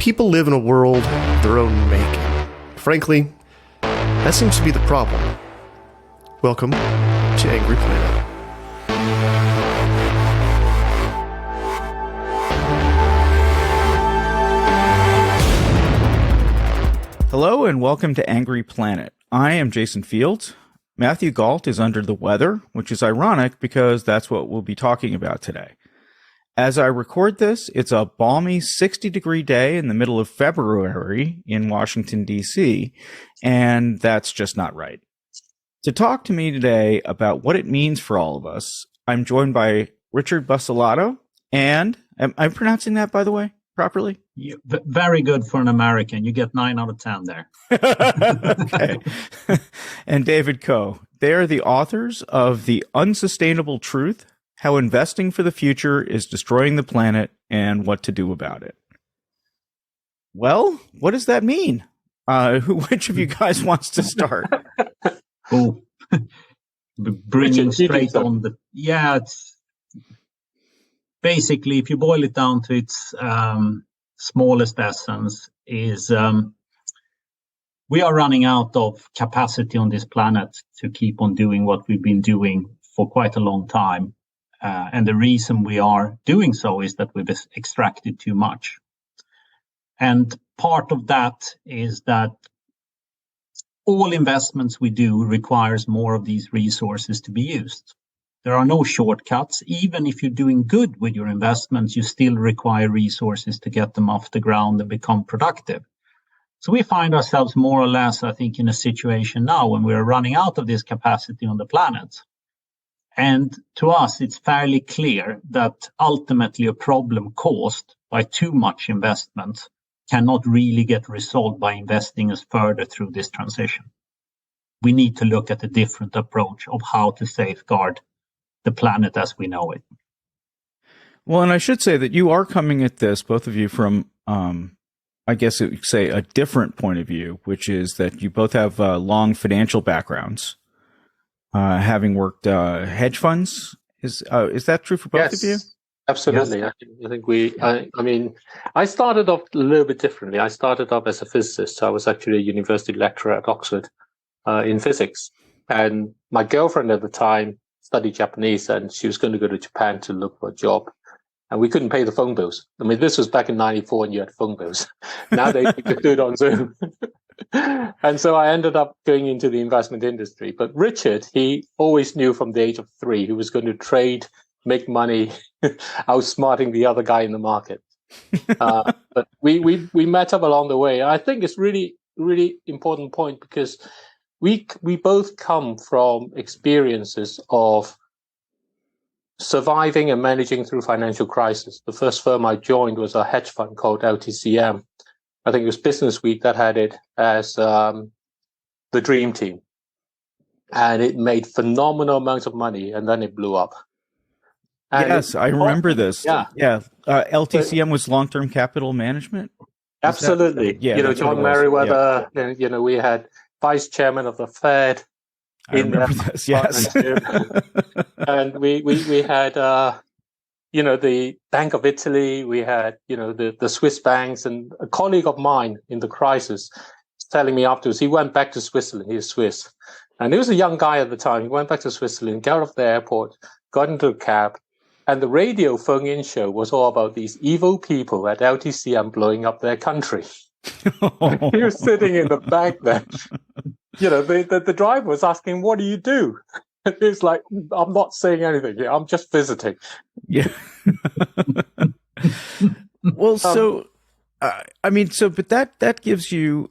People live in a world of their own making. Frankly, that seems to be the problem. Welcome to Angry Planet. Hello and welcome to Angry Planet. I am Jason Fields. Matthew Gault is under the weather, which is ironic because that's what we'll be talking about today. As I record this, it's a balmy 60-degree day in the middle of February in Washington, D.C., and that's just not right. To talk to me today about what it means for all of us, I'm joined by Richard Buccellato, and am I pronouncing that, by the way, properly? Very good for an American. You get 9 out of 10 there. Okay. And David Coe. They are the authors of The Unsustainable Truth: How Investing for the Future is Destroying the Planet and What to Do About It. Well, what does that mean? Which of you guys wants to start? Oh, bringing straight on the... Yeah, it's basically, if you boil it down to its smallest essence, is we are running out of capacity on this planet to keep on doing what we've been doing for quite a long time. And the reason we are doing so is that we've extracted too much. And part of that is that all investments we do requires more of these resources to be used. There are no shortcuts. Even if you're doing good with your investments, you still require resources to get them off the ground and become productive. So we find ourselves more or less, I think, in a situation now when we're running out of this capacity on the planet. And to us, it's fairly clear that ultimately a problem caused by too much investment cannot really get resolved by investing us further through this transition. We need to look at a different approach of how to safeguard the planet as we know it. Well, and I should say that you are coming at this, both of you, from, I guess you could say, a different point of view, which is that you both have long financial backgrounds. Having worked hedge funds, is that true for both of you? Absolutely. Yes. I think I started off a little bit differently. I started off as a physicist. I was actually a university lecturer at Oxford in physics. And my girlfriend at the time studied Japanese, and she was going to go to Japan to look for a job. And we couldn't pay the phone bills. I mean, this was back in 94 and you had phone bills. Nowadays, you could do it on Zoom. And so I ended up going into the investment industry. But Richard, he always knew from the age of 3 he was going to trade, make money, outsmarting the other guy in the market. But we met up along the way. I think it's really, really important point because we both come from experiences of surviving and managing through financial crisis. The first firm I joined was a hedge fund called LTCM. I think it was Business Week that had it as the dream team. And it made phenomenal amounts of money, and then it blew up. And yes, I remember this. Yeah. LTCM was long-term capital management? Absolutely. John Merriweather, yeah. We had vice chairman of the Fed. I remember this, yes. And we had... the Bank of Italy, we had, the Swiss banks, and a colleague of mine in the crisis was telling me afterwards, he went back to Switzerland, he was Swiss. And he was a young guy at the time. He went back to Switzerland, got off the airport, got into a cab, and the radio phone-in show was all about these evil people at LTCM blowing up their country. He was sitting in the back there. The driver was asking, what do you do? It's like, I'm not saying anything here. I'm just visiting. Yeah. Well, but that gives you,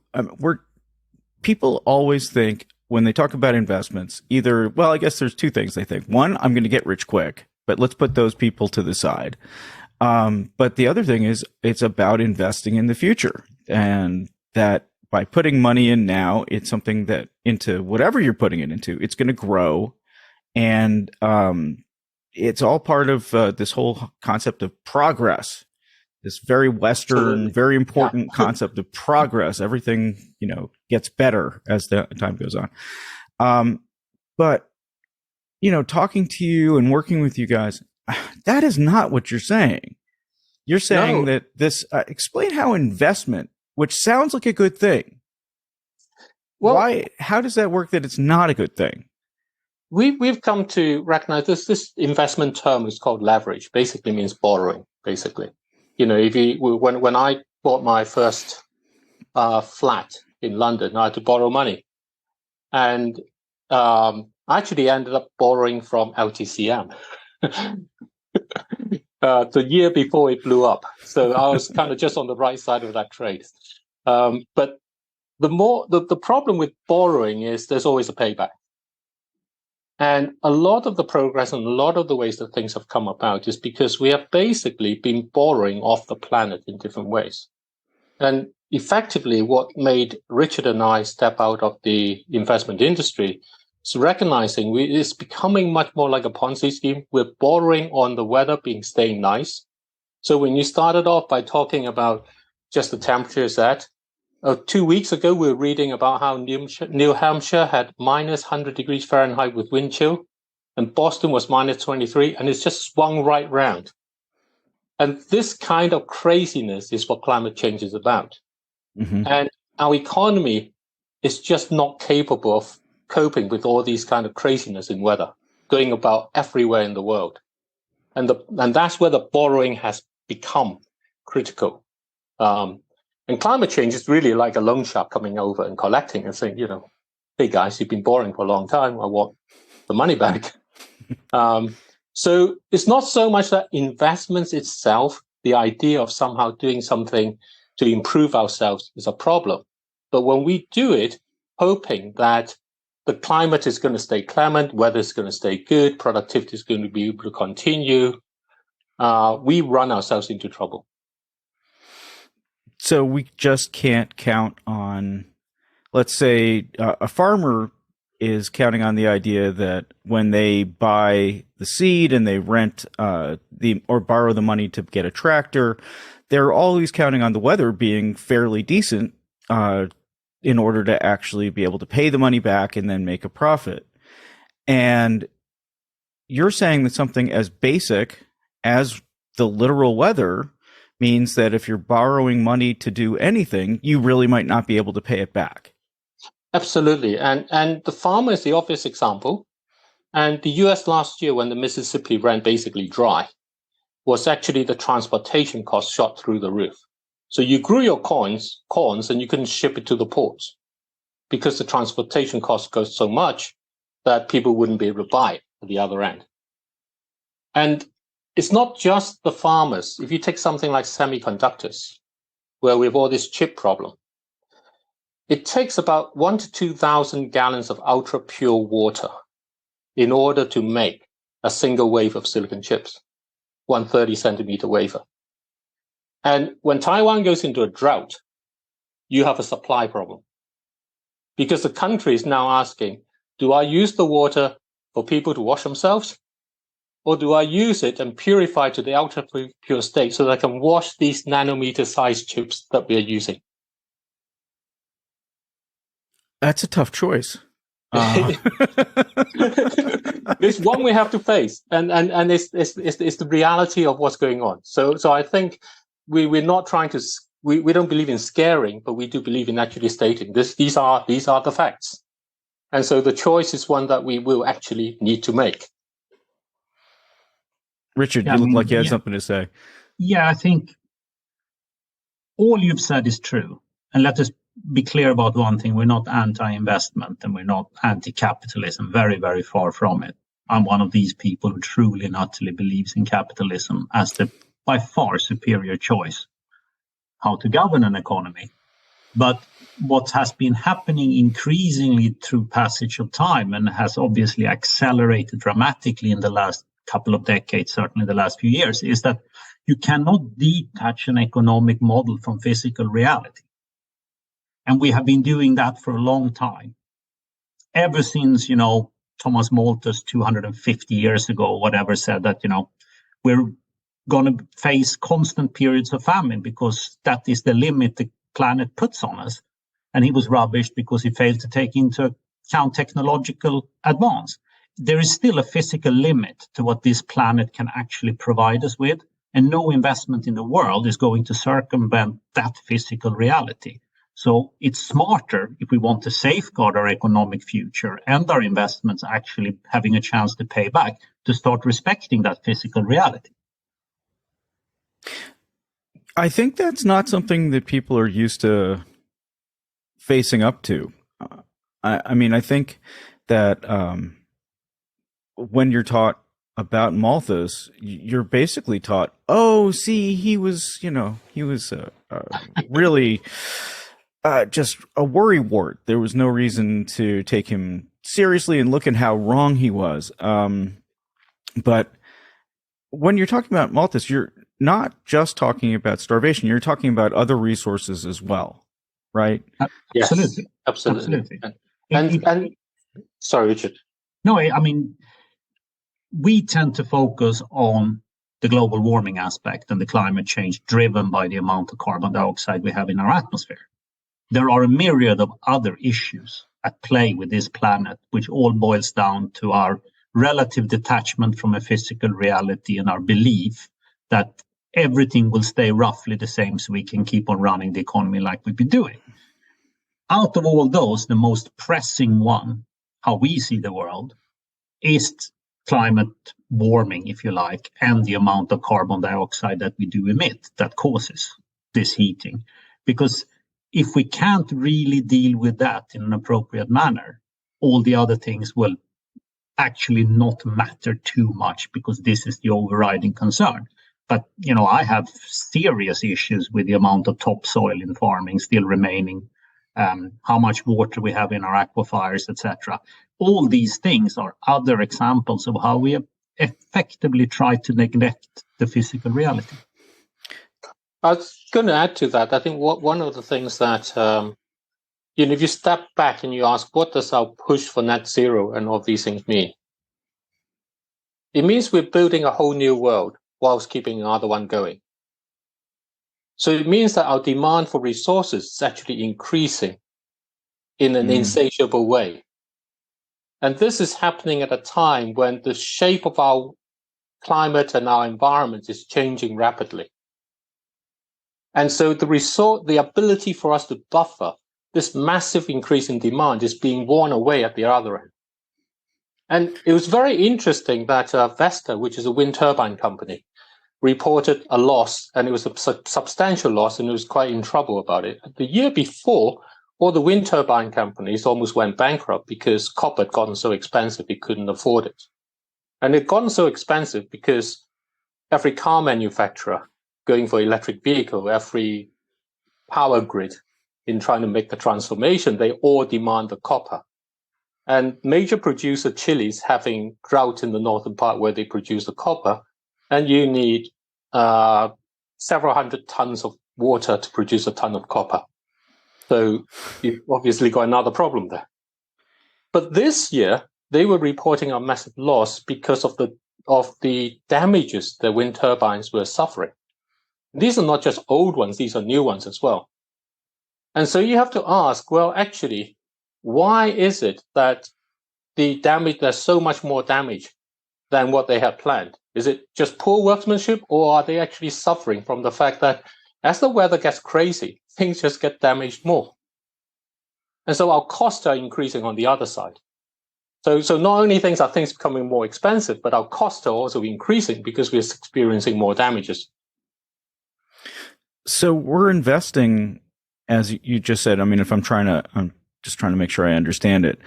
people always think when they talk about investments, I guess there's two things they think. One, I'm going to get rich quick, but let's put those people to the side. But the other thing is it's about investing in the future, and that by putting money in now, it's something that into whatever you're putting it into, it's going to grow. And it's all part of this whole concept of progress, this very Western, very important concept of progress. Everything, gets better as the time goes on. But, talking to you and working with you guys, that is not what you're saying. You're saying No. that this, explain how investment, which sounds like a good thing, Well, how does that work that it's not a good thing? we've come to recognize this investment term is called leverage. Basically means borrowing. Basically, when I bought my first flat in London, I had to borrow money, and I actually ended up borrowing from LTCM the year before it blew up. So I was kind of just on the right side of that trade. But the problem with borrowing is there's always a payback. And a lot of the progress and a lot of the ways that things have come about is because we have basically been borrowing off the planet in different ways. And effectively, what made Richard and I step out of the investment industry is recognizing it's becoming much more like a Ponzi scheme. We're borrowing on the weather staying nice. So when you started off by talking about just the temperatures 2 weeks ago, we were reading about how New Hampshire had minus 100 degrees Fahrenheit with wind chill, and Boston was minus 23, and it's just swung right round. And this kind of craziness is what climate change is about. Mm-hmm. And our economy is just not capable of coping with all these kind of craziness in weather, going about everywhere in the world. And that's where the borrowing has become critical. And climate change is really like a loan shark coming over and collecting and saying, hey guys, you've been borrowing for a long time. I want the money back. So it's not so much that investments itself, the idea of somehow doing something to improve ourselves is a problem. But when we do it, hoping that the climate is going to stay clement, weather is going to stay good, productivity is going to be able to continue, we run ourselves into trouble. So we just can't count on, let's say, a farmer is counting on the idea that when they buy the seed and they rent or borrow the money to get a tractor, they're always counting on the weather being fairly decent in order to actually be able to pay the money back and then make a profit. And you're saying that something as basic as the literal weather means that if you're borrowing money to do anything, you really might not be able to pay it back. Absolutely. And the farmer is the obvious example. And the US last year, when the Mississippi ran basically dry, was actually the transportation cost shot through the roof. So you grew your corns and you couldn't ship it to the ports because the transportation cost goes so much that people wouldn't be able to buy it at the other end. And it's not just the farmers. If you take something like semiconductors, where we have all this chip problem, it takes about 1,000 to 2,000 gallons of ultra pure water in order to make a single wave of silicon chips, 130 centimeter wafer. And when Taiwan goes into a drought, you have a supply problem because the country is now asking, do I use the water for people to wash themselves? Or do I use it and purify to the ultra pure state so that I can wash these nanometer sized chips that we are using? That's a tough choice. It's one we have to face, and it's the reality of what's going on. So I think we're not trying to we don't believe in scaring, but we do believe in actually stating these are the facts, and so the choice is one that we will actually need to make. Richard, you look like you had something to say. Yeah, I think all you've said is true. And let us be clear about one thing. We're not anti-investment and we're not anti-capitalism. Very, very far from it. I'm one of these people who truly and utterly believes in capitalism as the by far superior choice how to govern an economy. But what has been happening increasingly through passage of time and has obviously accelerated dramatically in the last couple of decades, certainly the last few years, is that you cannot detach an economic model from physical reality. And we have been doing that for a long time. Ever since, Thomas Malthus 250 years ago, whatever, said that, we're going to face constant periods of famine because that is the limit the planet puts on us. And he was rubbished because he failed to take into account technological advance. There is still a physical limit to what this planet can actually provide us with. And no investment in the world is going to circumvent that physical reality. So it's smarter, if we want to safeguard our economic future and our investments actually having a chance to pay back, to start respecting that physical reality. I think that's not something that people are used to facing up to. I mean, I think that when you're taught about Malthus, you're basically taught, oh, see, he was really just a worrywart. There was no reason to take him seriously, and look at how wrong he was. But when you're talking about Malthus, you're not just talking about starvation. You're talking about other resources as well, right? Yes, Absolutely. absolutely. And sorry, Richard. No, I mean, we tend to focus on the global warming aspect and the climate change driven by the amount of carbon dioxide we have in our atmosphere. There are a myriad of other issues at play with this planet, which all boils down to our relative detachment from a physical reality and our belief that everything will stay roughly the same so we can keep on running the economy like we've been doing. Out of all those, the most pressing one, how we see the world, is climate warming, if you like, and the amount of carbon dioxide that we do emit that causes this heating. Because if we can't really deal with that in an appropriate manner, all the other things will actually not matter too much, because this is the overriding concern. But, I have serious issues with the amount of topsoil in farming still remaining, how much water we have in our aquifers, etc. All these things are other examples of how we have effectively tried to neglect the physical reality. I was going to add to that. I think one of the things that, if you step back and you ask, what does our push for net zero and all these things mean? It means we're building a whole new world whilst keeping another one going. So it means that our demand for resources is actually increasing in an insatiable way. And this is happening at a time when the shape of our climate and our environment is changing rapidly. And so the ability for us to buffer this massive increase in demand is being worn away at the other end. And it was very interesting that Vestas, which is a wind turbine company, reported a loss, and it was a substantial loss, and it was quite in trouble about it. The year before, all the wind turbine companies almost went bankrupt because copper had gotten so expensive it couldn't afford it. And it had gotten so expensive because every car manufacturer going for electric vehicle, every power grid in trying to make the transformation, they all demand the copper. And major producer Chile's having drought in the northern part where they produce the copper, and you need several hundred tons of water to produce a ton of copper. So you've obviously got another problem there. But this year, they were reporting a massive loss because of the damages the wind turbines were suffering. These are not just old ones, these are new ones as well. And so you have to ask, well, actually, why is it that there's so much more damage than what they had planned? Is it just poor workmanship, or are they actually suffering from the fact that as the weather gets crazy, things just get damaged more? And so our costs are increasing on the other side. So not only are things becoming more expensive, but our costs are also increasing because we're experiencing more damages. So we're investing, as you just said, I'm just trying to make sure I understand it,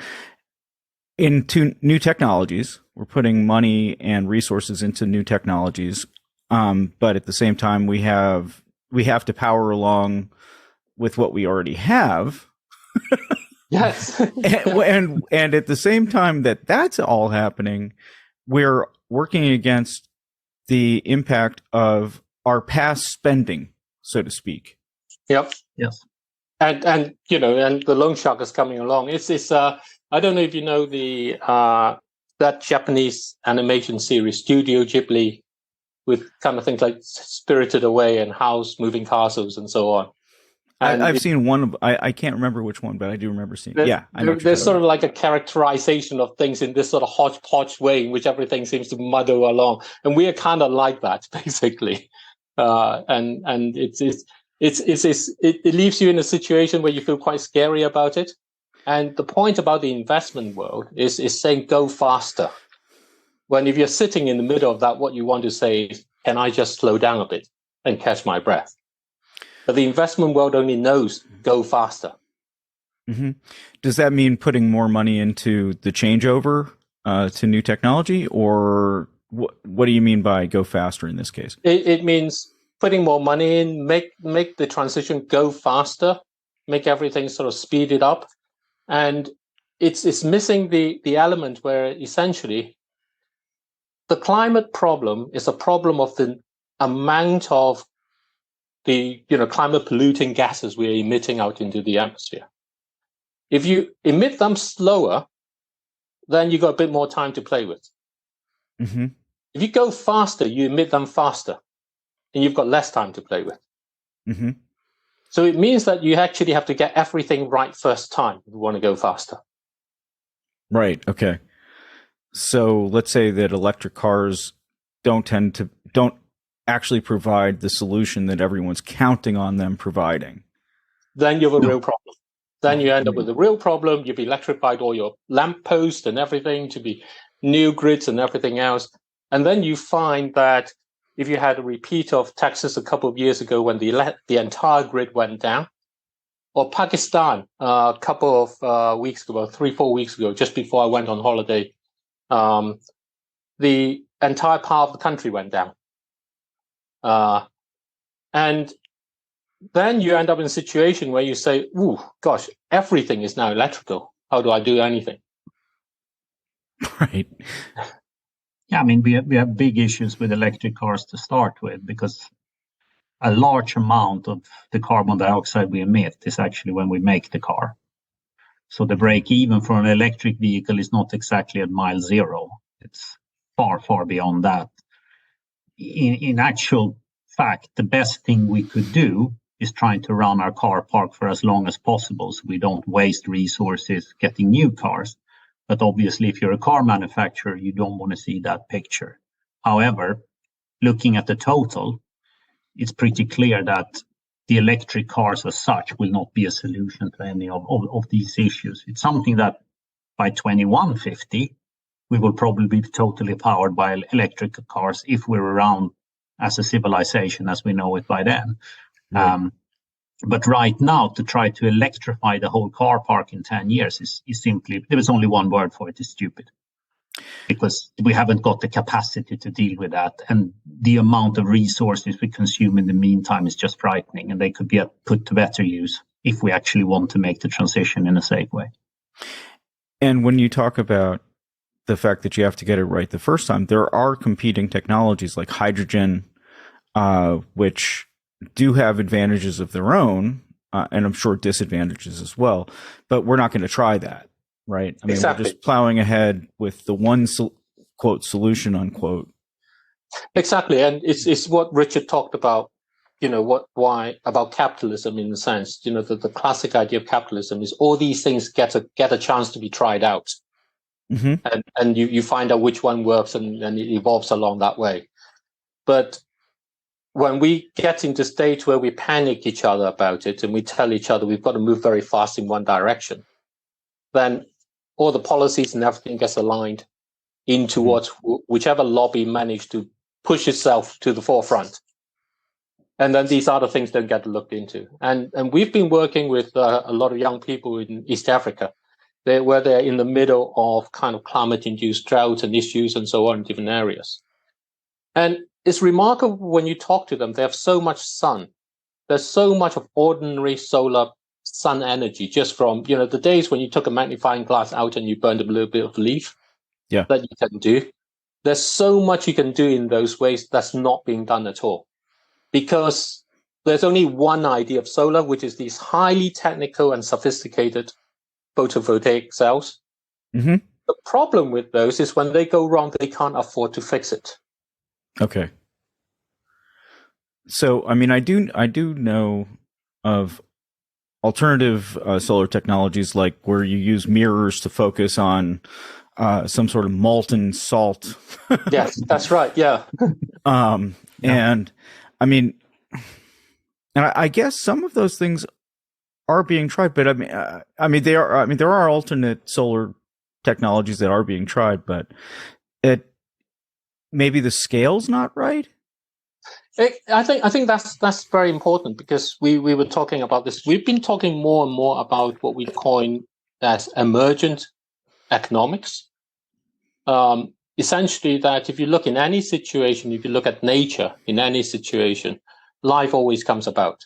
into new technologies. We're putting money and resources into new technologies. But at the same time, we have to power along with what we already have. Yes. and at the same time that's all happening, we're working against the impact of our past spending, so to speak. Yep. Yes. And the loan shark is coming along. It's I don't know if you know that Japanese animation series Studio Ghibli, with kind of things like Spirited Away and House Moving Castles and so on. And I've seen one. I can't remember which one, but I do remember seeing. Yeah, I know. There's sort of like a characterization of things in this sort of hodgepodge way in which everything seems to muddle along, and we are kind of like that basically. And it leaves you in a situation where you feel quite scary about it. And the point about the investment world is saying go faster. When if you're sitting in the middle of that, what you want to say is, can I just slow down a bit and catch my breath? But the investment world only knows go faster. Mm-hmm. Does that mean putting more money into the changeover to new technology, or what do you mean by go faster in this case? It means putting more money in, make the transition go faster, make everything sort of speed it up, and it's missing the element where essentially the climate problem is a problem of the amount of the climate polluting gases we're emitting out into the atmosphere. If you emit them slower, then you got a bit more time to play with. Mm-hmm. If you go faster, you emit them faster, and you've got less time to play with. Mm-hmm. So it means that you actually have to get everything right first time if you want to go faster. Right. Okay. So let's say that electric cars don't actually provide the solution that everyone's counting on them providing. Then you have a real problem. Then you end up with a real problem. You've electrified all your lampposts and everything to be new grids and everything else. And then you find that if you had a repeat of Texas a couple of years ago when the entire grid went down, or Pakistan a couple of weeks ago, 3-4 weeks ago, just before I went on holiday, the entire part of the country went down. And then you end up in a situation where you say, "Ooh, gosh, everything is now electrical. How do I do anything?" Right. Yeah, I mean, we have big issues with electric cars to start with, because a large amount of the carbon dioxide we emit is actually when we make the car. So the break even for an electric vehicle is not exactly at mile zero. It's far, far beyond that. In actual fact, the best thing we could do is trying to run our car park for as long as possible so we don't waste resources getting new cars. But obviously, if you're a car manufacturer, you don't want to see that picture. However, looking at the total, it's pretty clear that the electric cars as such will not be a solution to any of these issues. It's something that by 2150, we will probably be totally powered by electric cars if we're around as a civilization as we know it by then. Right. But right now, to try to electrify the whole car park in 10 years is simply, there is only one word for it, is stupid. Because we haven't got the capacity to deal with that. And the amount of resources we consume in the meantime is just frightening. And they could be put to better use if we actually want to make the transition in a safe way. And when you talk about the fact that you have to get it right the first time, there are competing technologies like hydrogen, which do have advantages of their own, and I'm sure disadvantages as well. But we're not going to try that, right? I mean, exactly. We're just plowing ahead with the one quote solution unquote. Exactly, and it's what Richard talked about. Why about capitalism in the sense, the classic idea of capitalism is all these things get a chance to be tried out. Mm-hmm. And you find out which one works and it evolves along that way. But when we get into a state where we panic each other about it and we tell each other we've got to move very fast in one direction, then all the policies and everything gets aligned into whichever lobby managed to push itself to the forefront. And then these other things don't get looked into. And we've been working with a lot of young people in East Africa, where they're in the middle of kind of climate-induced drought and issues and so on in different areas. And it's remarkable when you talk to them, they have so much sun. There's so much of ordinary solar sun energy just from, the days when you took a magnifying glass out and you burned a little bit of leaf that you can do. There's so much you can do in those ways that's not being done at all. Because there's only one idea of solar, which is these highly technical and sophisticated photovoltaic cells. Mm-hmm. The problem with those is when they go wrong, they can't afford to fix it. Okay. So, I mean, I do know of alternative solar technologies, like where you use mirrors to focus on some sort of molten salt. Yes, that's right. Yeah. And I mean, and I guess some of those things are being tried, but I mean, there are alternate solar technologies that are being tried, but maybe the scale's not right. I think that's very important, because we were talking about this. We've been talking more and more about what we coin as emergent economics. Essentially, that if you look in any situation, if you look at nature in any situation, life always comes about.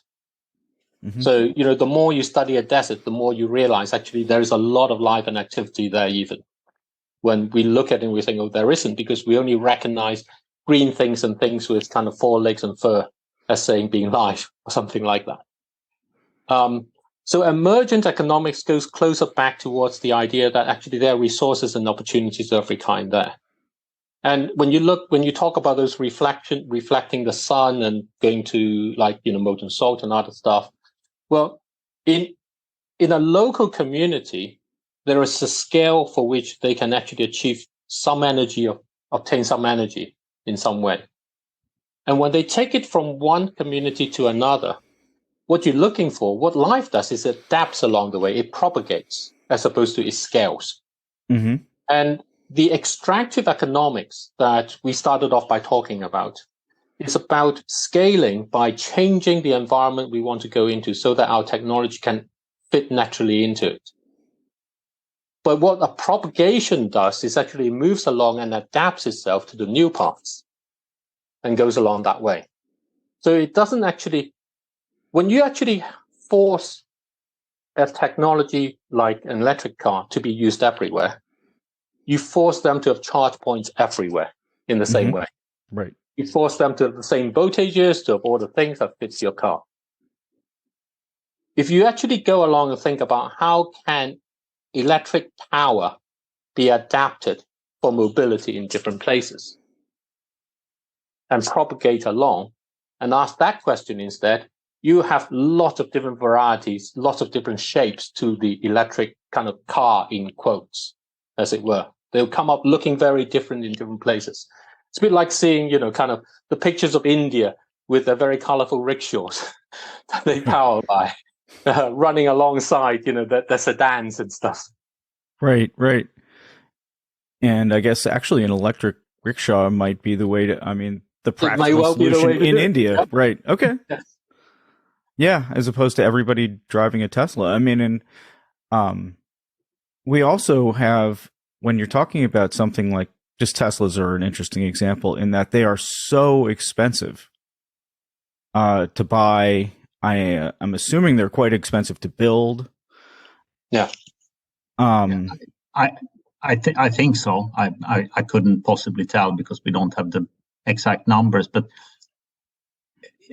Mm-hmm. So, the more you study a desert, the more you realize actually there is a lot of life and activity there. Even when we look at it, we think, oh, there isn't, because we only recognize green things and things with kind of 4 legs and fur as saying being life or something like that. So emergent economics goes closer back towards the idea that actually there are resources and opportunities of every kind there. And when you talk about those reflecting the sun and going to molten salt and other stuff, well, in a local community, there is a scale for which they can actually achieve some energy, or obtain some energy in some way. And when they take it from one community to another, what you're looking for, what life does, is it adapts along the way. It propagates as opposed to it scales. Mm-hmm. And the extractive economics that we started off by talking about is about scaling by changing the environment we want to go into so that our technology can fit naturally into it. But what a propagation does is actually moves along and adapts itself to the new paths and goes along that way. So it doesn't actually, when you actually force a technology like an electric car to be used everywhere, you force them to have charge points everywhere in the same way. Right. You force them to have the same voltages, to have all the things that fits your car. If you actually go along and think about how can electric power be adapted for mobility in different places and propagate along, and ask that question instead, you have lots of different varieties, lots of different shapes to the electric kind of car, in quotes, as it were. They'll come up looking very different in different places. It's a bit like seeing, kind of the pictures of India with their very colorful rickshaws that they power by. Running alongside, the sedans and stuff. Right. And I guess actually an electric rickshaw might be the way to, the practical solution in India. Yep. Right. Okay. Yes. Yeah. As opposed to everybody driving a Tesla. We also have, when you're talking about something like, just Teslas are an interesting example in that they are so expensive to buy. I'm assuming they're quite expensive to build. Yeah. I think so. I couldn't possibly tell because we don't have the exact numbers, but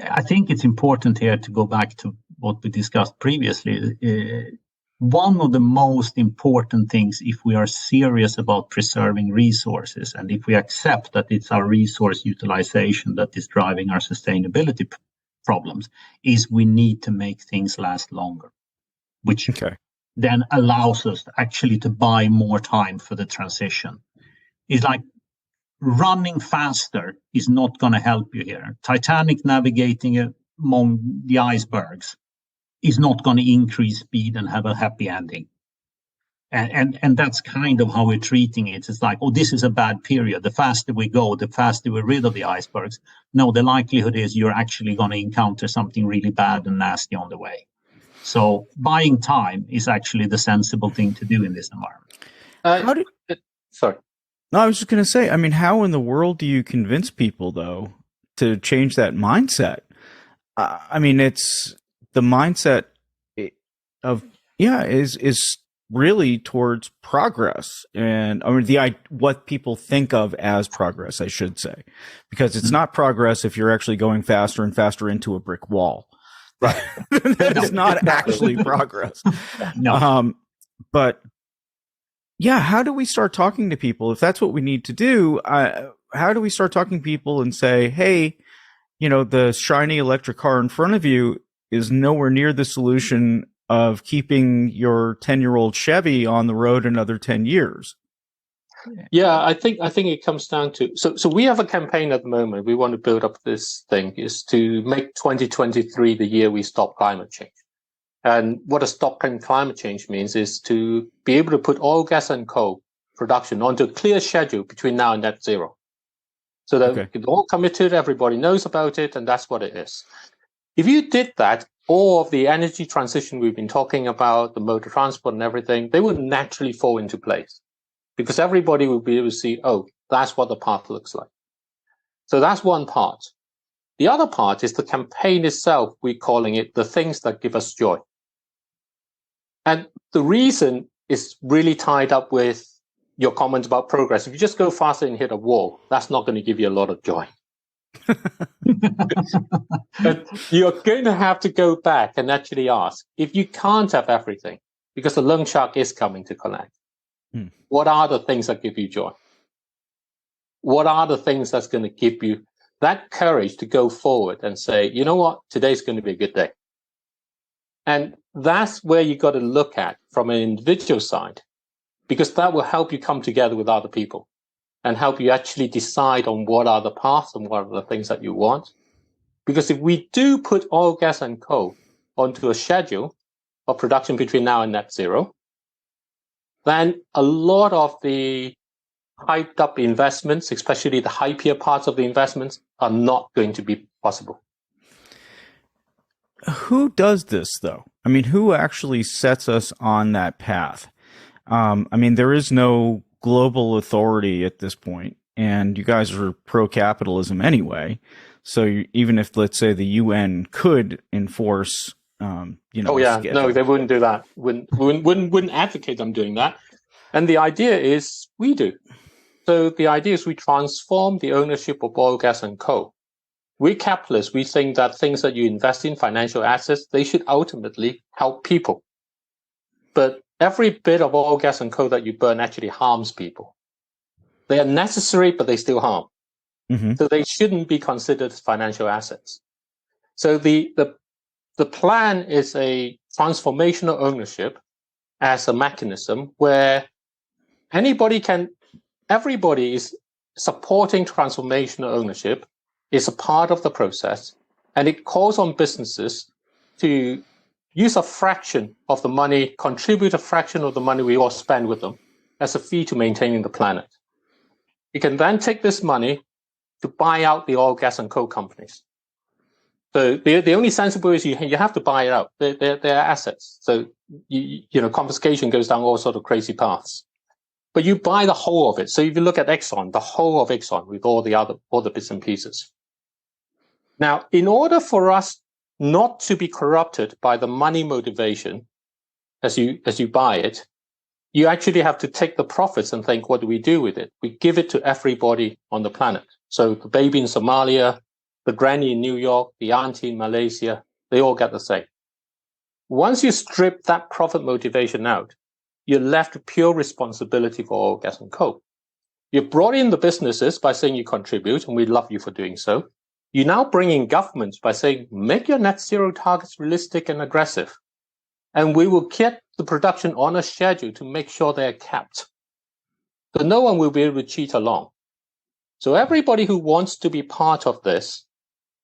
I think it's important here to go back to what we discussed previously. One of the most important things, if we are serious about preserving resources, and if we accept that it's our resource utilization that is driving our sustainability problems, is we need to make things last longer, which then allows us actually to buy more time for the transition. It's like running faster is not going to help you here. Titanic navigating among the icebergs is not going to increase speed and have a happy ending. And that's kind of how we're treating it. It's like, oh, this is a bad period. The faster we go, the faster we're rid of the icebergs. No, the likelihood is you're actually going to encounter something really bad and nasty on the way. So buying time is actually the sensible thing to do in this environment. Sorry. No, I was just going to say, how in the world do you convince people, though, to change that mindset? It's the mindset of, is really towards progress, and what people think of as progress, I should say, because it's not progress if you're actually going faster and faster into a brick wall. Right. That is not actually progress. No. But yeah, how do we start talking to people if that's what we need to do? How do we start talking to people and say, hey, the shiny electric car in front of you is nowhere near the solution of keeping your 10-year-old Chevy on the road another 10 years. Yeah, I think it comes down to so we have a campaign at the moment. We want to build up this thing is to make 2023 the year we stop climate change. And what a stop climate change means is to be able to put oil, gas, and coal production onto a clear schedule between now and net zero. So that it's all committed, everybody knows about it, and that's what it is. If you did that, all of the energy transition we've been talking about, the motor transport and everything, they would naturally fall into place. Because everybody will be able to see, oh, that's what the path looks like. So that's one part. The other part is the campaign itself. We're calling it the things that give us joy. And the reason is really tied up with your comments about progress. If you just go faster and hit a wall, that's not going to give you a lot of joy. But you're going to have to go back and actually ask, if you can't have everything, because the loan shark is coming to collect, what are the things that give you joy? What are the things that's going to give you that courage to go forward and say, you know what, today's going to be a good day? And that's where you got to look at from an individual side, because that will help you come together with other people and help you actually decide on what are the paths and what are the things that you want. Because if we do put oil, gas, and coal onto a schedule of production between now and net zero, then a lot of the hyped up investments, especially the hypier parts of the investments, are not going to be possible. Who does this, though? I mean, who actually sets us on that path? I mean, there is no global authority at this point, and you guys are pro-capitalism anyway. So even if, let's say, the UN could enforce oh yeah, no, they wouldn't do that. Wouldn't advocate them doing that. And the idea is we do. So the idea is we transform the ownership of oil, gas, and coal. We're capitalists. We think that things that you invest in, financial assets, they should ultimately help people. But every bit of oil, gas, and coal that you burn actually harms people. They are necessary, but they still harm. Mm-hmm. So they shouldn't be considered financial assets. So the plan is a transformational ownership as a mechanism where everybody is supporting transformational ownership, is a part of the process, and it calls on businesses to use a fraction of the money, contribute a fraction of the money we all spend with them as a fee to maintaining the planet. You can then take this money to buy out the oil, gas, and coal companies. So the only sensible is you have to buy it out. They're assets. So confiscation goes down all sort of crazy paths. But you buy the whole of it. So if you look at Exxon, the whole of Exxon with all the bits and pieces. Now, in order for us not to be corrupted by the money motivation as you buy it, you actually have to take the profits and think, what do we do with it? We give it to everybody on the planet. So the baby in Somalia, the granny in New York, the auntie in Malaysia, they all get the same. Once you strip that profit motivation out, you're left with pure responsibility for oil, gas, and coal. You brought in the businesses by saying you contribute, and we love you for doing so. You now bring in governments by saying, make your net zero targets realistic and aggressive. And we will get the production on a schedule to make sure they're kept. So no one will be able to cheat along. So everybody who wants to be part of this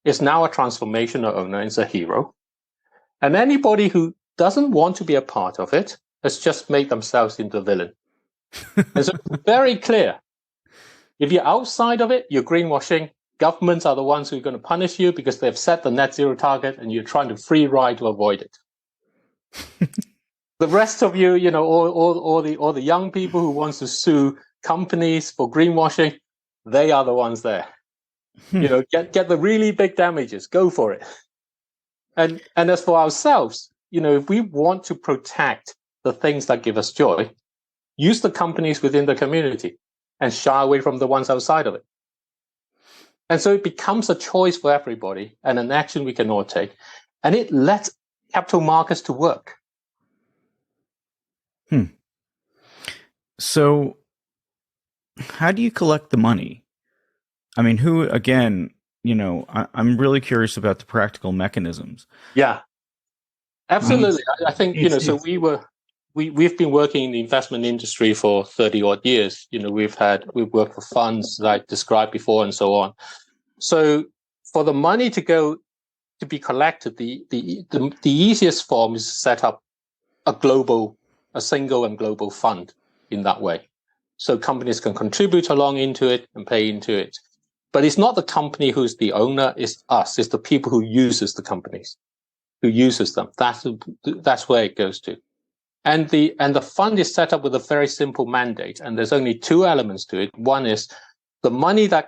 is now a transformational owner and is a hero. And anybody who doesn't want to be a part of it has just made themselves into a villain. And so it's very clear. If you're outside of it, you're greenwashing. Governments are the ones who are going to punish you because they've set the net zero target and you're trying to free ride to avoid it. The rest of you, all the young people who wants to sue companies for greenwashing, they are the ones there. Get the really big damages, go for it. And as for ourselves, if we want to protect the things that give us joy, use the companies within the community and shy away from the ones outside of it. And so it becomes a choice for everybody and an action we can all take. And it lets capital markets to work. So how do you collect the money? I mean, who, again, I'm really curious about the practical mechanisms. Yeah. Absolutely. I think, It's- we've been working in the investment industry for 30 odd years. We've worked for funds that I described before and so on. So for the money to be collected, the easiest form is to set up a single and global fund in that way. So companies can contribute along into it and pay into it. But it's not the company who's the owner, it's us. It's the people who uses the companies, who uses them. That's where it goes to. And the fund is set up with a very simple mandate. And there's only two elements to it. One is the money that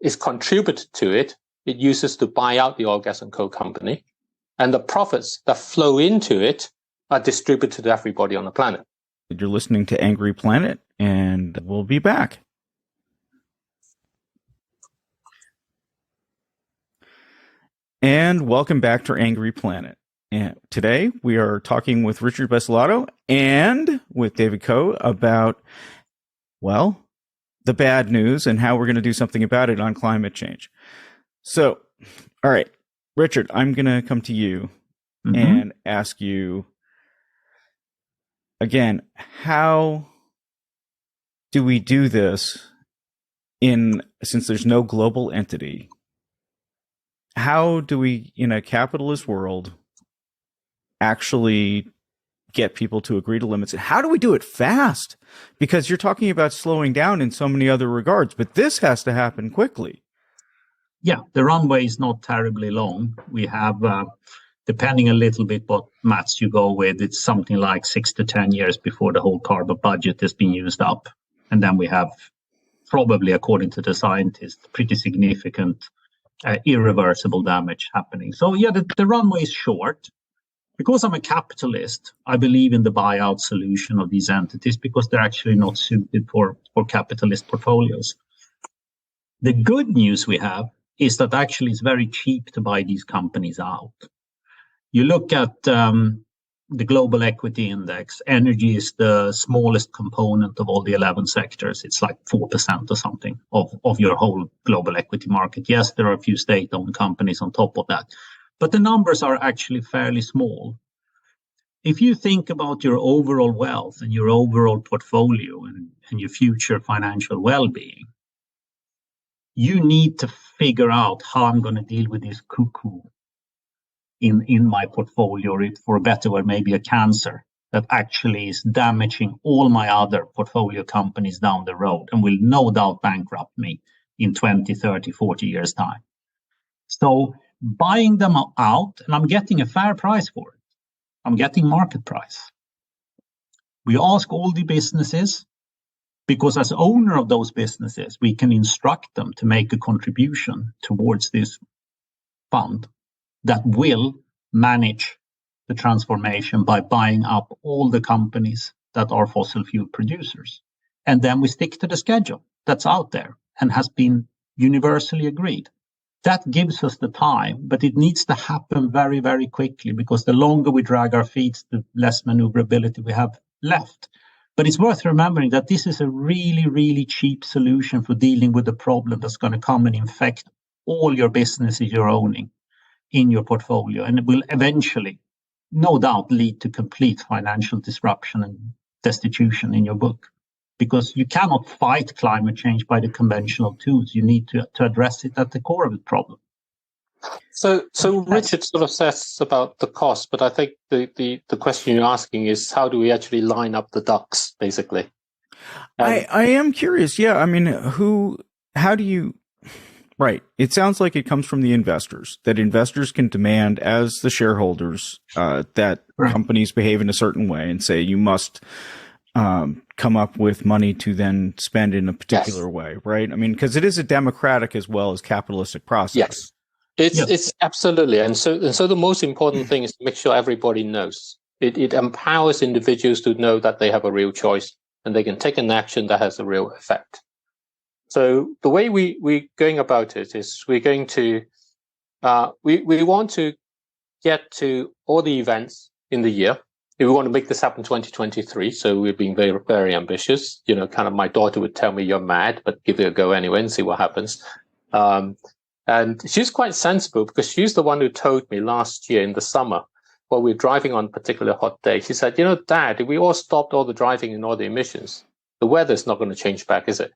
is contributed to it, it uses to buy out the oil, gas, and coal company. And the profits that flow into it are distributed to everybody on the planet. You're listening to Angry Planet, and we'll be back. And welcome back to Angry Planet. And today we are talking with Richard Basilato and with David Coe about, well, the bad news and how we're going to do something about it on climate change. So, all right, Richard, I'm going to come to you and ask you again, how do we do this since there's no global entity? How do we, in a capitalist world, actually get people to agree to limits? And how do we do it fast? Because you're talking about slowing down in so many other regards, but this has to happen quickly. Yeah, the runway is not terribly long. We have, depending a little bit what maths you go with, it's something like 6 to 10 years before the whole carbon budget has been used up. And then we have probably, according to the scientists, pretty significant irreversible damage happening. So yeah, the runway is short. Because I'm a capitalist, I believe in the buyout solution of these entities because they're actually not suited for capitalist portfolios. The good news we have is that actually it's very cheap to buy these companies out. You look at the global equity index, energy is the smallest component of all the 11 sectors. It's like 4% or something of your whole global equity market. Yes, there are a few state-owned companies on top of that, but the numbers are actually fairly small. If you think about your overall wealth and your overall portfolio and your future financial well-being, you need to figure out how I'm going to deal with this cuckoo in my portfolio, or for a better word, maybe a cancer that actually is damaging all my other portfolio companies down the road and will no doubt bankrupt me in 20, 30, 40 years' time. So buying them out, and I'm getting a fair price for it. I'm getting market price. We ask all the businesses, because as owner of those businesses, we can instruct them to make a contribution towards this fund that will manage the transformation by buying up all the companies that are fossil fuel producers. And then we stick to the schedule that's out there and has been universally agreed. That gives us the time, but it needs to happen very, very quickly, because the longer we drag our feet, the less maneuverability we have left. But it's worth remembering that this is a really, really cheap solution for dealing with the problem that's going to come and infect all your businesses you're owning in your portfolio. And it will eventually, no doubt, lead to complete financial disruption and destitution in your book. Because you cannot fight climate change by the conventional tools. You need to address it at the core of the problem. So Richard sort of says about the cost, but I think the question you're asking is how do we actually line up the ducks, basically? I am curious. Yeah, I mean, how do you, right. It sounds like it comes from the investors, that investors can demand as the shareholders that companies behave in a certain way and say you must come up with money to then spend in a particular way, right? I mean, because it is a democratic as well as capitalistic process. Yes. It's absolutely, and so the most important thing is to make sure everybody knows. It empowers individuals to know that they have a real choice and they can take an action that has a real effect. So the way we're going about it is we're going to we want to get to all the events in the year. If we want to make this happen 2023, so we're being very, very ambitious. You know, kind of my daughter would tell me you're mad, but give it a go anyway and see what happens. And she's quite sensible because she's the one who told me last year in the summer while we were driving on a particular hot day. She said, Dad, if we all stopped all the driving and all the emissions, the weather's not going to change back, is it?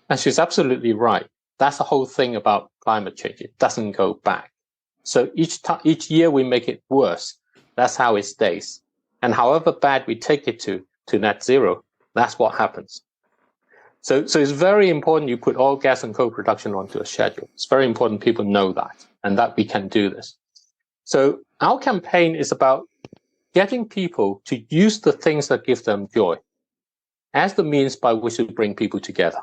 And she's absolutely right. That's the whole thing about climate change. It doesn't go back. So each year we make it worse. That's how it stays. And however bad we take it to net zero, that's what happens. So it's very important you put oil, gas, and coal production onto a schedule. It's very important people know that and that we can do this. So our campaign is about getting people to use the things that give them joy as the means by which to bring people together.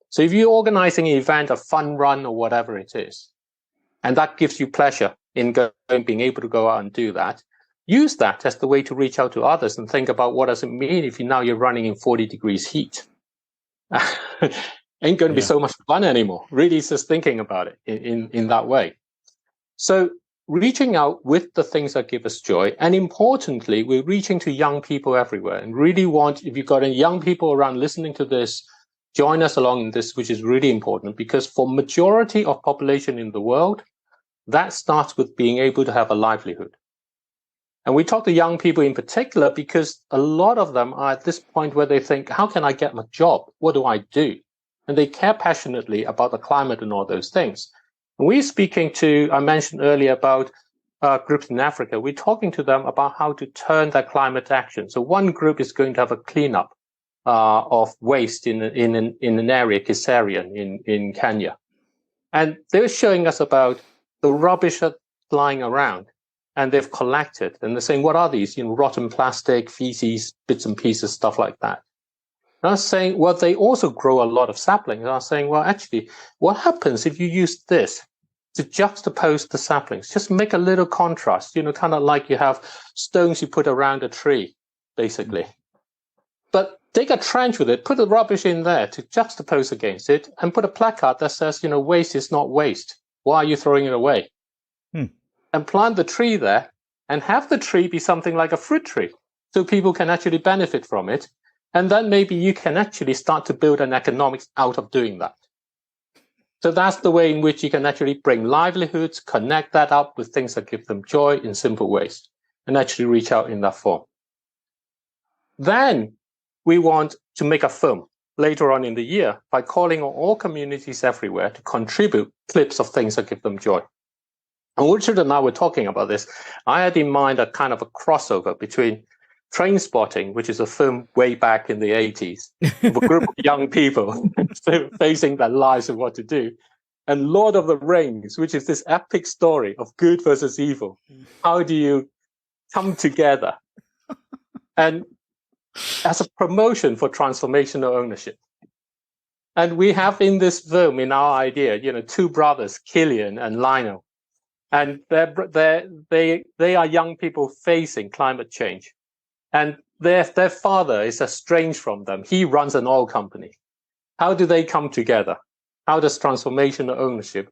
So if you're organizing an event, a fun run, or whatever it is, and that gives you pleasure in being able to go out and do that, use that as the way to reach out to others and think about what does it mean if you're running in 40 degrees heat. Ain't going to be so much fun anymore. Really just thinking about it in that way. So reaching out with the things that give us joy. And importantly, we're reaching to young people everywhere and really if you've got any young people around listening to this, join us along in this, which is really important because for majority of population in the world, that starts with being able to have a livelihood. And we talk to young people in particular because a lot of them are at this point where they think, how can I get my job? What do I do? And they care passionately about the climate and all those things. And we're speaking to, I mentioned earlier about groups in Africa. We're talking to them about how to turn their climate action. So one group is going to have a cleanup of waste in an area, Kiserian in Kenya. And they're showing us about the rubbish that's lying around. And they've collected, and they're saying, what are these? Rotten plastic, feces, bits and pieces, stuff like that. And I was saying, well, they also grow a lot of saplings. And I was saying, well, actually, what happens if you use this to juxtapose the saplings? Just make a little contrast, kind of like you have stones you put around a tree, basically. But dig a trench with it, put the rubbish in there to juxtapose against it, and put a placard that says, waste is not waste. Why are you throwing it away? And plant the tree there and have the tree be something like a fruit tree so people can actually benefit from it. And then maybe you can actually start to build an economics out of doing that. So that's the way in which you can actually bring livelihoods, connect that up with things that give them joy in simple ways and actually reach out in that form. Then we want to make a film later on in the year by calling on all communities everywhere to contribute clips of things that give them joy. And Richard and I were talking about this. I had in mind a kind of a crossover between Trainspotting, which is a film way back in the 80s, of a group of young people facing their lives and what to do, and Lord of the Rings, which is this epic story of good versus evil. How do you come together? And as a promotion for transformational ownership. And we have in this film, in our idea, two brothers, Killian and Lionel. And they are young people facing climate change. And their father is estranged from them. He runs an oil company. How do they come together? How does transformational ownership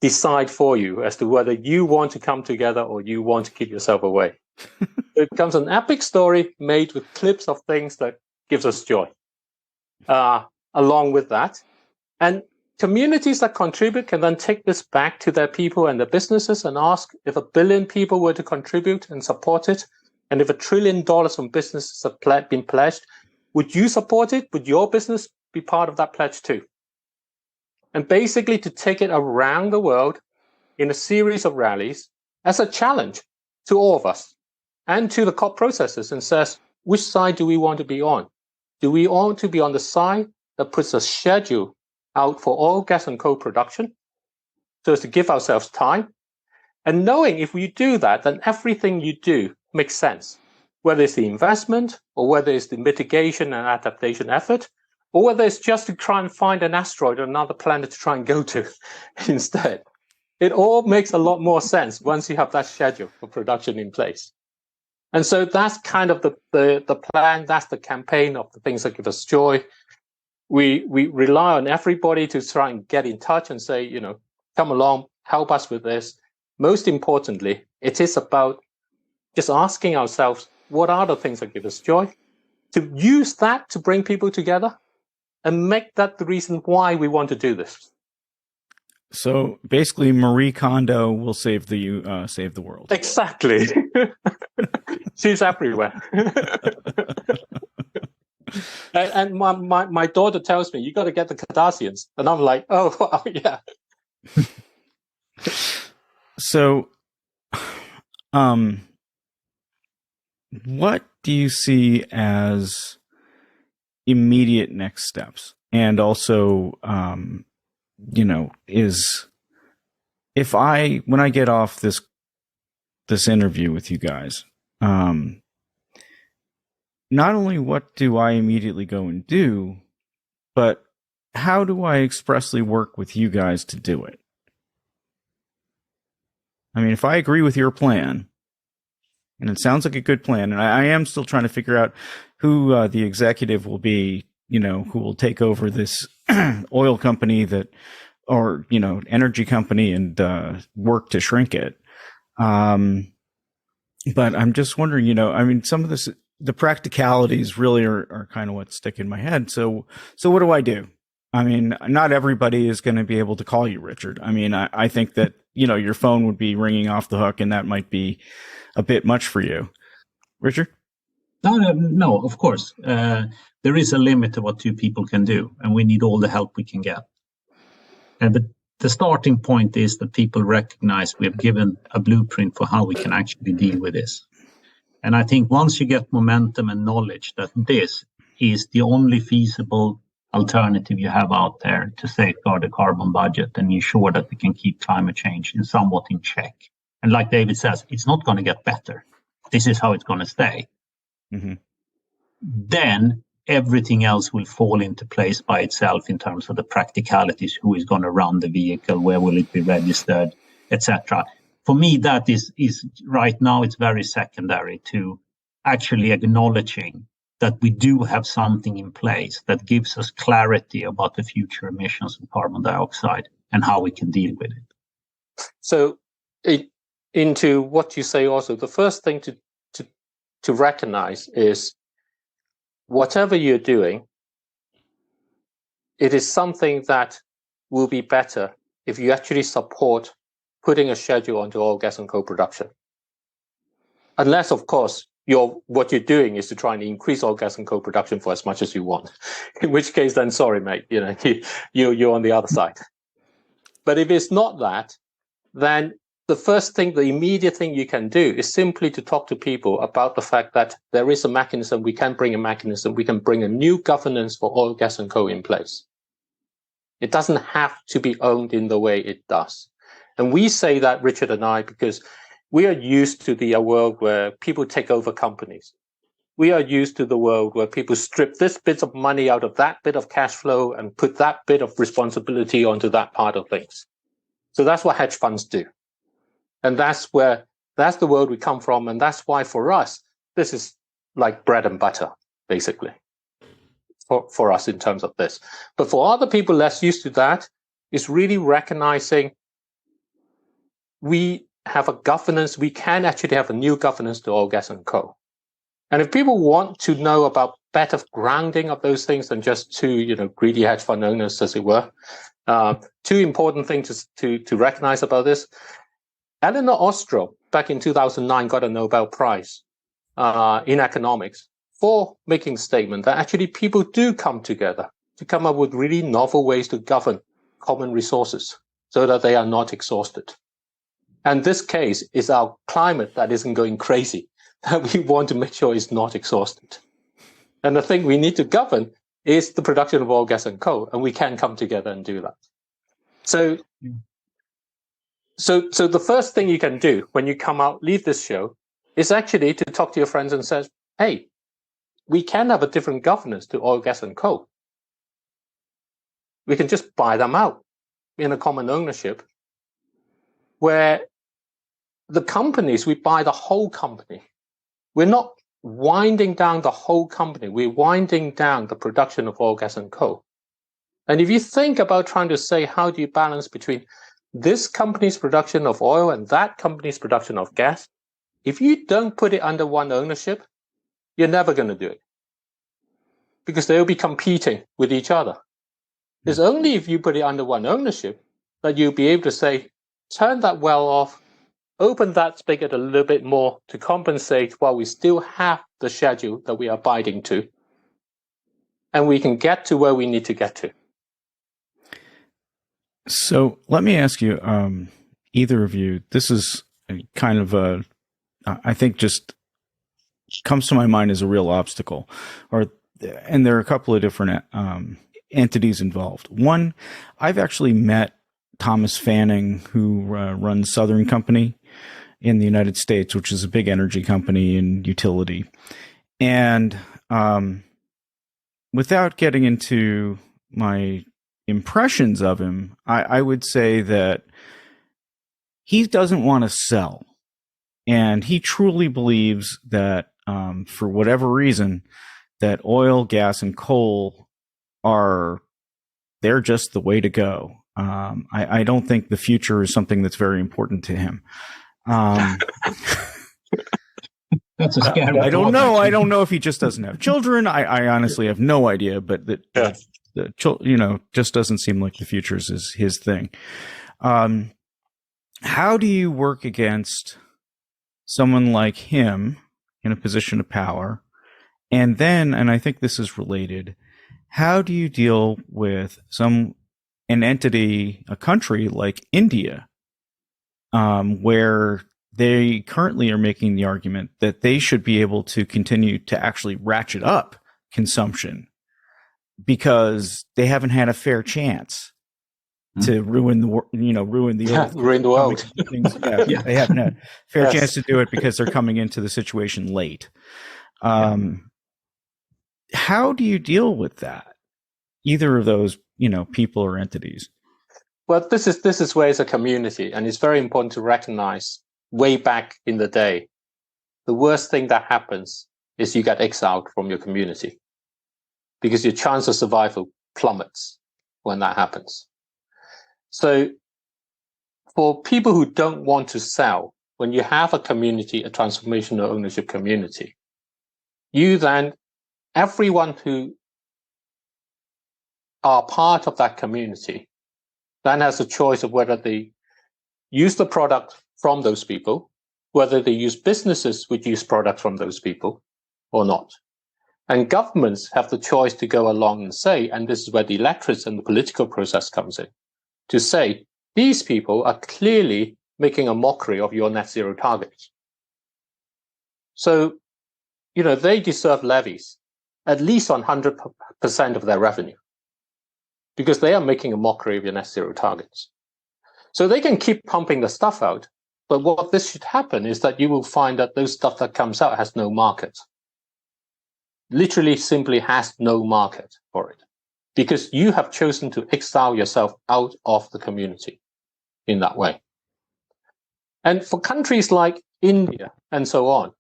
decide for you as to whether you want to come together or you want to keep yourself away? It becomes an epic story made with clips of things that gives us joy. Along with that. And communities that contribute can then take this back to their people and their businesses and ask if 1 billion people were to contribute and support it, and if $1 trillion from businesses have been pledged, would you support it? Would your business be part of that pledge too? And basically to take it around the world in a series of rallies as a challenge to all of us and to the COP processes and says, which side do we want to be on? Do we want to be on the side that puts a schedule out for oil, gas, and coal production so as to give ourselves time? And knowing if we do that, then everything you do makes sense, whether it's the investment or whether it's the mitigation and adaptation effort, or whether it's just to try and find an asteroid or another planet to try and go to instead. It all makes a lot more sense once you have that schedule for production in place. And so that's kind of the plan. That's the campaign of the things that give us joy. We rely on everybody to try and get in touch and say, come along, help us with this. Most importantly, it is about just asking ourselves, what are the things that give us joy? To use that to bring people together and make that the reason why we want to do this. So basically, Marie Kondo will save the world. Exactly. She's everywhere. and my daughter tells me, you got to get the Cardassians. And I'm like, oh, yeah. So, what do you see as immediate next steps? And also, is when I get off this interview with you guys, not only what do I immediately go and do, but how do I expressly work with you guys to do it? I mean, if I agree with your plan, and it sounds like a good plan, and I am still trying to figure out who the executive will be, who will take over this oil company or energy company and work to shrink it. But I'm just wondering, I mean, some of this, the practicalities really are kind of what stick in my head. So what do I do? I mean, not everybody is going to be able to call you, Richard. I mean, I think that, your phone would be ringing off the hook, and that might be a bit much for you. Richard? No, of course. There is a limit to what two people can do, and we need all the help we can get. But the starting point is that people recognize we have given a blueprint for how we can actually deal with this. And I think once you get momentum and knowledge that this is the only feasible alternative you have out there to safeguard the carbon budget and ensure that we can keep climate change somewhat in check. And like David says, it's not going to get better. This is how it's going to stay. Mm-hmm. Then everything else will fall into place by itself in terms of the practicalities, who is going to run the vehicle, where will it be registered, etc. For me, that is right now, it's very secondary to actually acknowledging that we do have something in place that gives us clarity about the future emissions of carbon dioxide and how we can deal with it. So into what you say also, the first thing to recognize is whatever you're doing, it is something that will be better if you actually support putting a schedule onto oil, gas, and coal production. Unless, of course, what you're doing is to try and increase oil, gas, and coal production for as much as you want. In which case, then sorry, mate, you're on the other side. But if it's not that, then the immediate thing you can do is simply to talk to people about the fact that there is a mechanism, we can bring a new governance for oil, gas, and coal in place. It doesn't have to be owned in the way it does. And we say that, Richard and I, because we are used to a world where people take over companies. We are used to the world where people strip this bit of money out of that bit of cash flow and put that bit of responsibility onto that part of things. So that's what hedge funds do. And that's the world we come from. And that's why for us, this is like bread and butter, basically, for us in terms of this. But for other people less used to that, it's really recognizing we have a governance. We can actually have a new governance to oil, gas, and coal. And if people want to know about better grounding of those things than just two, greedy hedge fund owners, as it were, two important things to recognize about this. Elinor Ostrom, back in 2009, got a Nobel Prize in economics for making the statement that actually people do come together to come up with really novel ways to govern common resources so that they are not exhausted. And this case is our climate that isn't going crazy, that we want to make sure is not exhausted. And the thing we need to govern is the production of oil, gas, and coal, and we can come together and do that. So the first thing you can do when you come out, leave this show, is actually to talk to your friends and say, hey, we can have a different governance to oil, gas, and coal. We can just buy them out in a common ownership where the companies, we buy the whole company. We're not winding down the whole company. We're winding down the production of oil, gas, and coal. And if you think about trying to say, how do you balance between this company's production of oil and that company's production of gas, if you don't put it under one ownership, you're never going to do it because they'll be competing with each other. It's only if you put it under one ownership that you'll be able to say, turn that well off, open that spigot a little bit more to compensate while we still have the schedule that we are abiding to, and we can get to where we need to get to. So let me ask you, either of you, this is kind of a, I think just comes to my mind as a real obstacle, and there are a couple of different entities involved. One, I've actually met Thomas Fanning, who runs Southern Company in the United States, which is a big energy company and utility. And without getting into my impressions of him, I would say that he doesn't want to sell. And he truly believes that for whatever reason, that oil, gas, and coal they're just the way to go. I don't think the future is something that's very important to him. That's a scary. I don't know. I don't know if he just doesn't have children. I honestly have no idea, but just doesn't seem like the future is his thing. How do you work against someone like him in a position of power? And then, and I think this is related, how do you deal with an entity, a country like India, where they currently are making the argument that they should be able to continue to actually ratchet up consumption because they haven't had a fair chance to ruin the earth, ruin the world. They haven't had a fair chance to do it because they're coming into the situation late. How do you deal with that? Either of those, people or entities. Well, this is where it's a community, and it's very important to recognize. Way back in the day, the worst thing that happens is you get exiled from your community because your chance of survival plummets when that happens. So for people who don't want to sell, when you have a community, a transformational ownership community, everyone who are part of that community then has a choice of whether they use the product from those people, whether they use businesses which use products from those people or not. And governments have the choice to go along and say, and this is where the electorates and the political process comes in, to say, these people are clearly making a mockery of your net zero targets. So, they deserve levies, at least on 100% of their revenue, because they are making a mockery of your net zero targets. So they can keep pumping the stuff out, but what this should happen is that you will find that those stuff that comes out has no market. Literally simply has no market for it, because you have chosen to exile yourself out of the community in that way. And for countries like India and so on,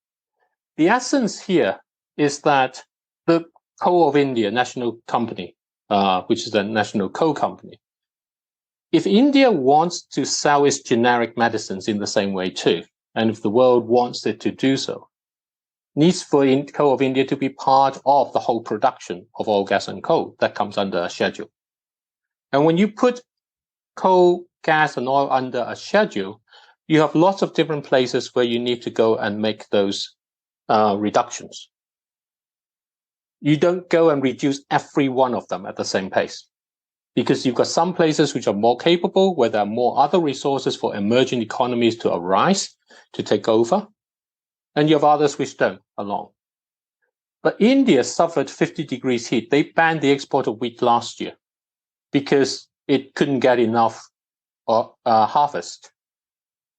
the essence here is that the Coal of India National Company, which is a national coal company, if India wants to sell its generic medicines in the same way too, and if the world wants it to do so, needs for Coal of India to be part of the whole production of oil, gas, and coal that comes under a schedule. And when you put coal, gas, and oil under a schedule, you have lots of different places where you need to go and make those reductions. You don't go and reduce every one of them at the same pace, because you've got some places which are more capable, where there are more other resources for emerging economies to arise, to take over, and you have others which don't along. But India suffered 50 degrees heat. They banned the export of wheat last year because it couldn't get enough harvest.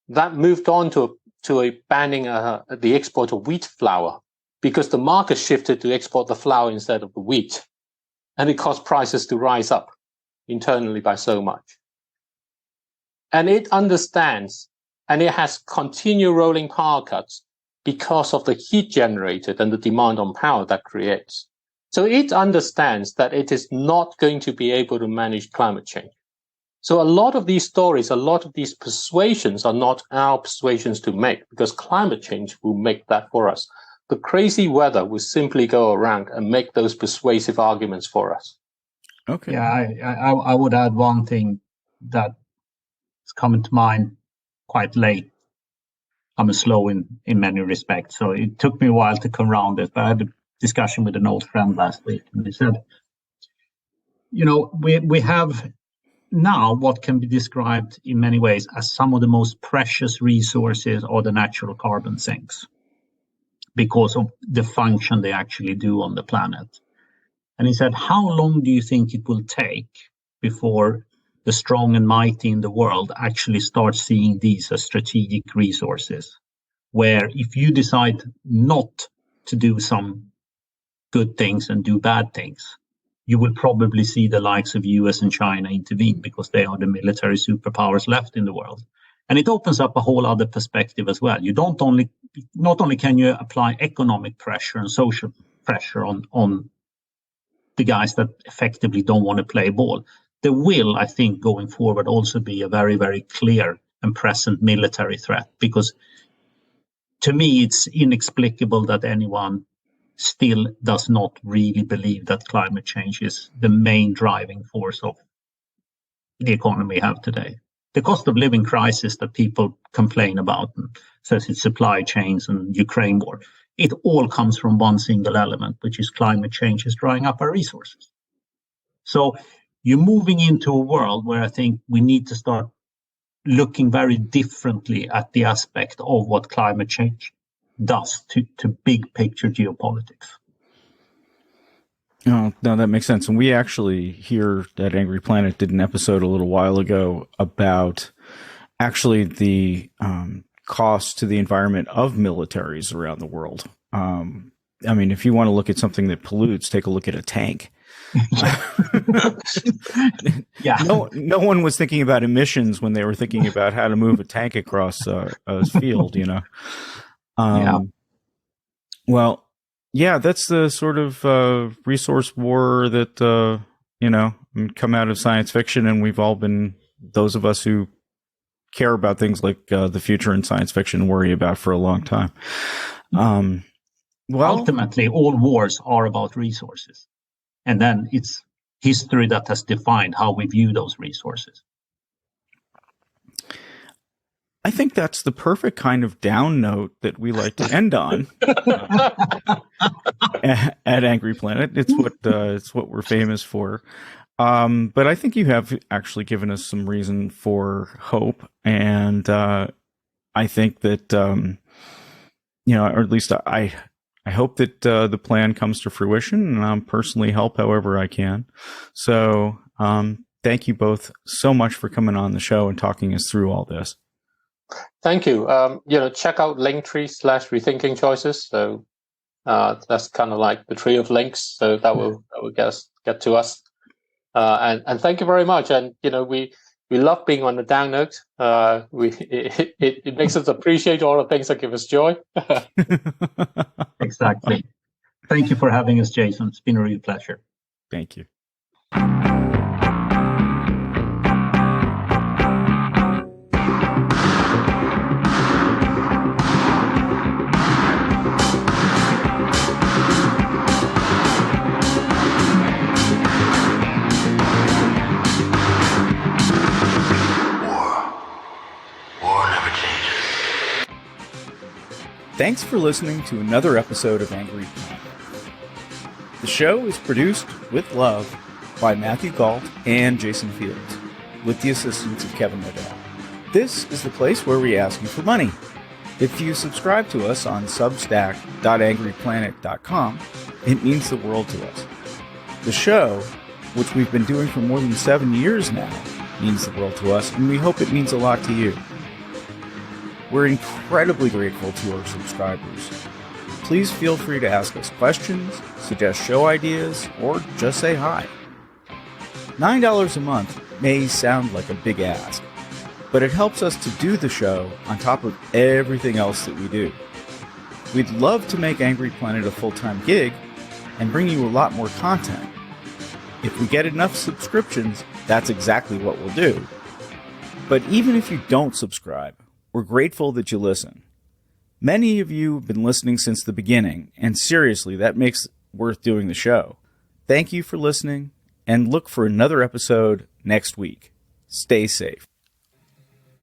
That moved on to a banning the export of wheat flour because the market shifted to export the flour instead of the wheat, and it caused prices to rise up internally by so much. And it understands, and it has continued rolling power cuts because of the heat generated and the demand on power that creates. So it understands that it is not going to be able to manage climate change. So a lot of these stories, a lot of these persuasions are not our persuasions to make, because climate change will make that for us. The crazy weather will simply go around and make those persuasive arguments for us. Okay. Yeah, I would add one thing, that coming to mind quite late. I'm slow in many respects, so it took me a while to come around it. But I had a discussion with an old friend last week, and he said, we have now what can be described in many ways as some of the most precious resources are the natural carbon sinks because of the function they actually do on the planet. And he said, how long do you think it will take before the strong and mighty in the world actually start seeing these as strategic resources, where if you decide not to do some good things and do bad things, you will probably see the likes of US and China intervene because they are the military superpowers left in the world. And it opens up a whole other perspective as well. You not only can you apply economic pressure and social pressure on the guys that effectively don't want to play ball. There will, I think, going forward also be a very, very clear and present military threat, because to me, it's inexplicable that anyone still does not really believe that climate change is the main driving force of the economy we have today. The cost of living crisis that people complain about and says it's supply chains and Ukraine war, it all comes from one single element, which is climate change is drying up our resources. So you're moving into a world where I think we need to start looking very differently at the aspect of what climate change does to big picture geopolitics. Oh, no, that makes sense. And we actually here at Angry Planet did an episode a little while ago about actually the cost to the environment of militaries around the world. I mean, if you want to look at something that pollutes, take a look at a tank. Yeah. No one was thinking about emissions when they were thinking about how to move a tank across a field, Yeah. Well, yeah, that's the sort of resource war that, come out of science fiction. And we've all been, those of us who care about things like the future in science fiction, worry about for a long time. Ultimately, all wars are about resources. And then it's history that has defined how we view those resources. I think that's the perfect kind of down note that we like to end on at Angry Planet. It's what we're famous for. But I think you have actually given us some reason for hope, and I think that or at least I hope that the plan comes to fruition, and I'll personally help however I can. So thank you both so much for coming on the show and talking us through all this. Thank you. Check out Linktree/Rethinking Choices. So that's kind of like the tree of links. So that will get to us. And thank you very much. And we love being on the down note. It makes us appreciate all the things that give us joy. Exactly. Thank you for having us, Jason. It's been a real pleasure. Thank you. Thanks for listening to another episode of Angry Planet. The show is produced with love by Matthew Galt and Jason Fields, with the assistance of Kevin Liddell. This is the place where we ask you for money. If you subscribe to us on substack.angryplanet.com, it means the world to us. The show, which we've been doing for more than 7 years now, means the world to us, and we hope it means a lot to you. We're incredibly grateful to our subscribers. Please feel free to ask us questions, suggest show ideas, or just say hi. $9 a month may sound like a big ask, but it helps us to do the show on top of everything else that we do. We'd love to make Angry Planet a full-time gig and bring you a lot more content. If we get enough subscriptions, that's exactly what we'll do. But even if you don't subscribe, we're grateful that you listen. Many of you have been listening since the beginning, and seriously, that makes it worth doing the show. Thank you for listening, and look for another episode next week. Stay safe.